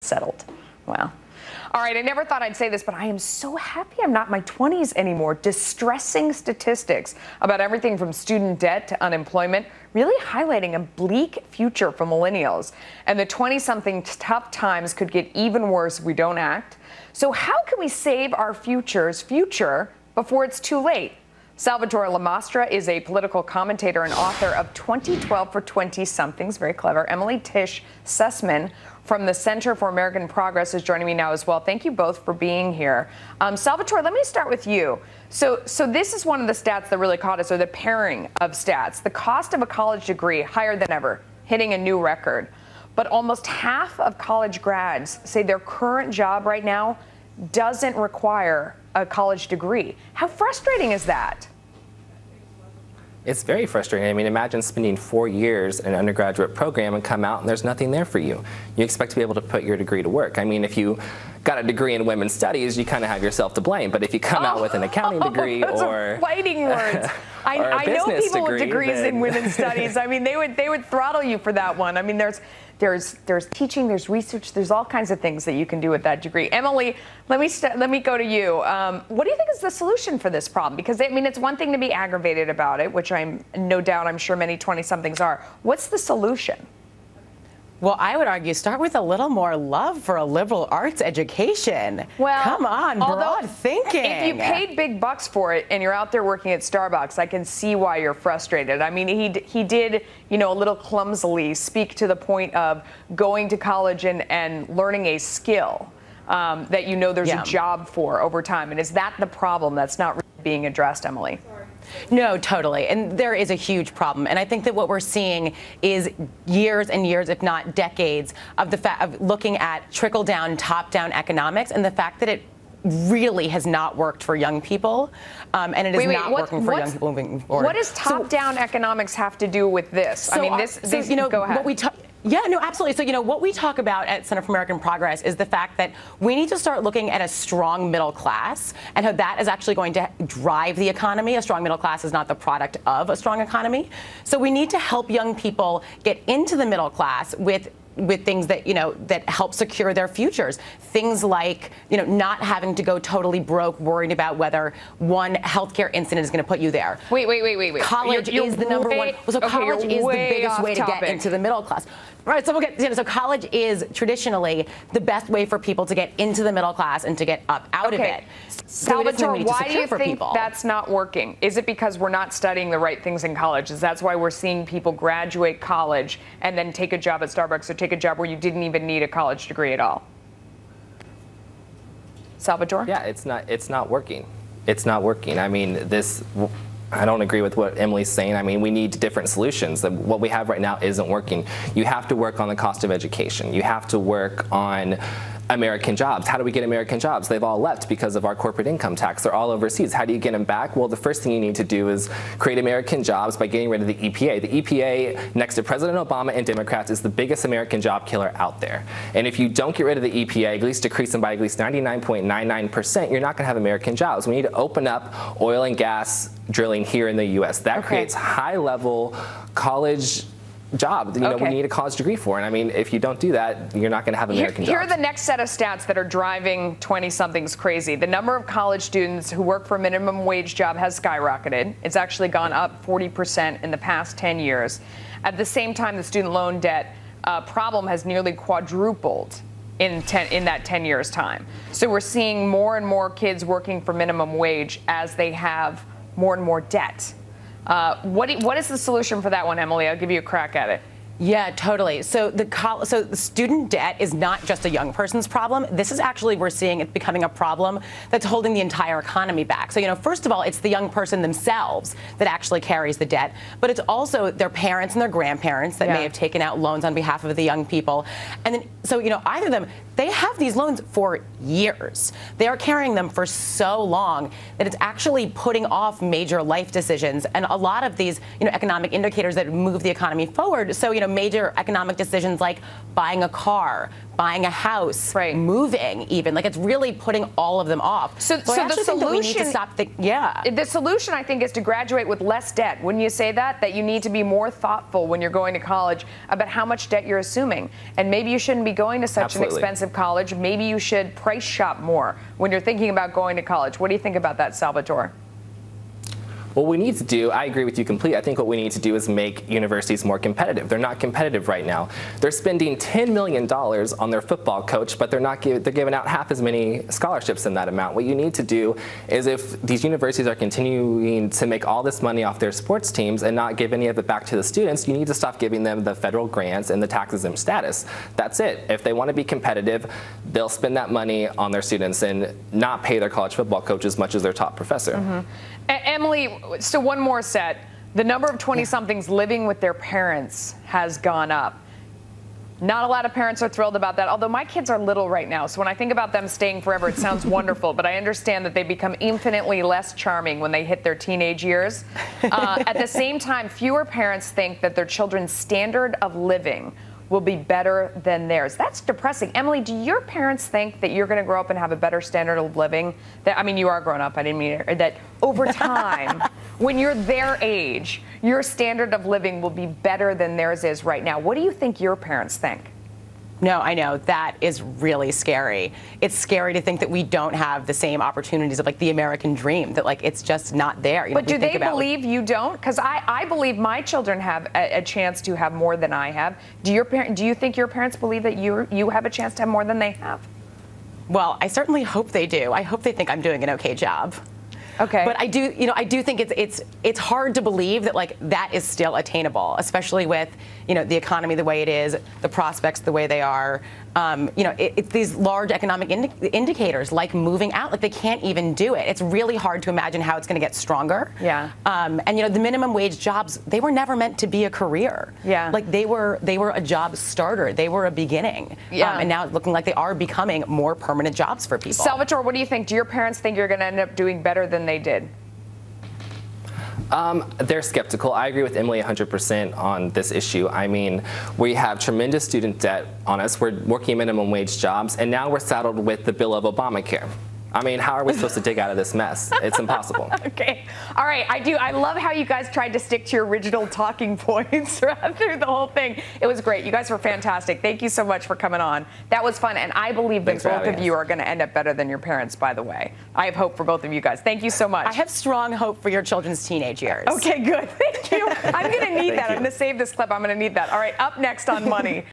settled. Wow. All right, I never thought I'd say this, but I am so happy I'm not in my 20s anymore. Distressing statistics about everything from student debt to unemployment, really highlighting a bleak future for millennials. And the 20-something tough times could get even worse if we don't act. So how can we save our future's future before it's too late? Salvatore La Mastra is a political commentator and author of 2012 for 20-somethings. Very clever. Emily Tish Sussman from the Center for American Progress is joining me now as well. Thank you both for being here. Salvatore, let me start with you. So this is one of the stats that really caught us, or the pairing of stats. The cost of a college degree higher than ever, hitting a new record. But almost half of college grads say their current job right now doesn't require a college degree. How frustrating is that? It's very frustrating. I mean, imagine spending 4 years in an undergraduate program and come out and there's nothing there for you. You expect to be able to put your degree to work. I mean, if you got a degree in women's studies, you kind of have yourself to blame. But if you come out with an accounting degree those or are fighting words. I know people with degrees in women's studies. I mean, they would throttle you for that one. I mean, there's teaching, there's research, there's all kinds of things that you can do with that degree. Emily, let me go to you. What do you think is the solution for this problem? Because I mean, it's one thing to be aggravated about it, which I'm sure many 20-somethings are. What's the solution? Well, I would argue start with a little more love for a liberal arts education. Well, come on, broad thinking. If you paid big bucks for it and you're out there working at Starbucks, I can see why you're frustrated. I mean, he did, a little clumsily speak to the point of going to college and learning a skill that there's a job for over time. And is that the problem that's not really being addressed, Emily? No, totally. And there is a huge problem. And I think that what we're seeing is years and years, if not decades, of the fact of looking at trickle-down, top-down economics and the fact that it really has not worked for young people. And it is not working for young people moving forward. What does top-down economics have to do with this? So, I mean, go ahead. Yeah, no, absolutely. So, what we talk about at Center for American Progress is the fact that we need to start looking at a strong middle class and how that is actually going to drive the economy. A strong middle class is not the product of a strong economy. So we need to help young people get into the middle class with things that, that help secure their futures. Things like, not having to go totally broke, worried about whether one healthcare incident is going to put you there. Wait. College is the number one. So college is the biggest way to get into the middle class. Right, so so college is traditionally the best way for people to get into the middle class and to get up out of it. Salvatore, why do you think that's not working? Is it because we're not studying the right things in college? Is that why we're seeing people graduate college and then take a job at Starbucks or take a job where you didn't even need a college degree at all? Salvatore? Yeah, it's not working. It's not working. I mean, I don't agree with what Emily's saying. I mean, we need different solutions. What we have right now isn't working. You have to work on the cost of education. You have to work on American jobs. How do we get American jobs? They've all left because of our corporate income tax. They're all overseas. How do you get them back? Well, the first thing you need to do is create American jobs by getting rid of the EPA. The EPA, next to President Obama and Democrats, is the biggest American job killer out there. And if you don't get rid of the EPA, at least decrease them by at least 99.99%, you're not going to have American jobs. We need to open up oil and gas drilling here in the U.S. That creates high-level college job, we need a college degree for. And I mean, if you don't do that, you're not going to have American jobs. Here are the next set of stats that are driving 20-somethings crazy. The number of college students who work for a minimum wage job has skyrocketed. It's actually gone up 40% in the past 10 years. At the same time, the student loan debt problem has nearly quadrupled in that 10 years time. So we're seeing more and more kids working for minimum wage as they have more and more debt. What is the solution for that one, Emily? I'll give you a crack at it. Yeah, totally. So the student debt is not just a young person's problem. This is actually, we're seeing it becoming a problem that's holding the entire economy back. So, first of all, it's the young person themselves that actually carries the debt, but it's also their parents and their grandparents that may have taken out loans on behalf of the young people. And then, so, either of them, they have these loans for years. They are carrying them for so long that it's actually putting off major life decisions. And a lot of these, economic indicators that move the economy forward. So, major economic decisions like buying a car, buying a house, right, moving even. Like, it's really putting all of them off. So I the actually think that we need to solution, stop the solution, I think, is to graduate with less debt. Wouldn't you say that? That you need to be more thoughtful when you're going to college about how much debt you're assuming. And maybe you shouldn't be going to such an expensive college. Maybe you should price shop more when you're thinking about going to college. What do you think about that, Salvatore? What we need to do, I agree with you completely. I think what we need to do is make universities more competitive. They're not competitive right now. They're spending $10 million on their football coach, but they're giving out half as many scholarships in that amount. What you need to do is, if these universities are continuing to make all this money off their sports teams and not give any of it back to the students, you need to stop giving them the federal grants and the tax-exempt status. That's it. If they want to be competitive, they'll spend that money on their students and not pay their college football coach as much as their top professor. Mm-hmm. Emily, so one more set. The number of 20-somethings living with their parents has gone up. Not a lot of parents are thrilled about that, although my kids are little right now, so when I think about them staying forever, it sounds wonderful, but I understand that they become infinitely less charming when they hit their teenage years. At the same time, fewer parents think that their children's standard of living will be better than theirs. That's depressing. Emily, do your parents think that you're going to grow up and have a better standard of living? That, I mean, you are grown up, I didn't mean it, that over time, when you're their age, your standard of living will be better than theirs is right now. What do you think your parents think? No, I know. That is really scary. It's scary to think that we don't have the same opportunities of, like, the American dream, that, like, it's just not there. But do they believe you don't? Because I believe my children have a chance to have more than I have. Do you think your parents believe that you have a chance to have more than they have? Well, I certainly hope they do. I hope they think I'm doing an okay job. Okay. But I do think it's hard to believe that, like, that is still attainable, especially with, the economy the way it is, the prospects the way they are. It's these large economic indicators, like moving out, like, they can't even do it. It's really hard to imagine how it's going to get stronger. Yeah. And the minimum wage jobs, they were never meant to be a career. Yeah. Like, they were a job starter. They were a beginning. Yeah. And now it's looking like they are becoming more permanent jobs for people. Salvatore, what do you think? Do your parents think you're going to end up doing better than they did? They're skeptical. I agree with Emily 100% on this issue. I mean, we have tremendous student debt on us. We're working minimum wage jobs, and now we're saddled with the bill of Obamacare. I mean, how are we supposed to dig out of this mess? It's impossible. Okay. All right. I love how you guys tried to stick to your original talking points through the whole thing. It was great. You guys were fantastic. Thank you so much for coming on. That was fun. And I believe that both of you are going to end up better than your parents, by the way. I have hope for both of you guys. Thank you so much. I have strong hope for your children's teenage years. Okay, good. Thank you. I'm going to need that. I'm going to save this clip. I'm going to need that. All right. Up next on Money.